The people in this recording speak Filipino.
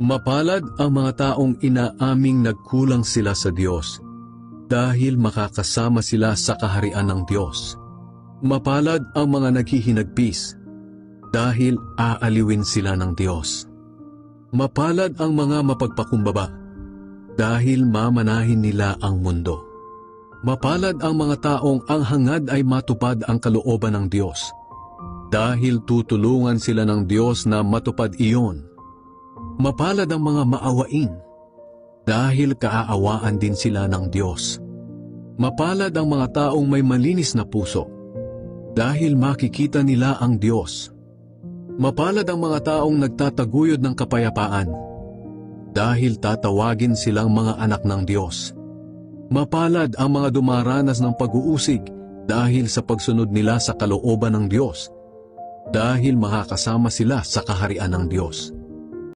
Mapalad ang mga taong inaaming nagkulang sila sa Diyos, dahil makakasama sila sa kaharian ng Diyos. Mapalad ang mga naghihinagpis, dahil aaliwin sila ng Diyos. Mapalad ang mga mapagpakumbaba, dahil mamanahin nila ang mundo. Mapalad ang mga taong ang hangad ay matupad ang kalooban ng Diyos, dahil tutulungan sila ng Diyos na matupad iyon. Mapalad ang mga maawain, dahil kaaawaan din sila ng Diyos. Mapalad ang mga taong may malinis na puso, dahil makikita nila ang Diyos. Mapalad ang mga taong nagtataguyod ng kapayapaan, dahil tatawagin silang mga anak ng Diyos. Mapalad ang mga dumaranas ng pag-uusig dahil sa pagsunod nila sa kalooban ng Diyos, dahil makakasama sila sa kaharian ng Diyos.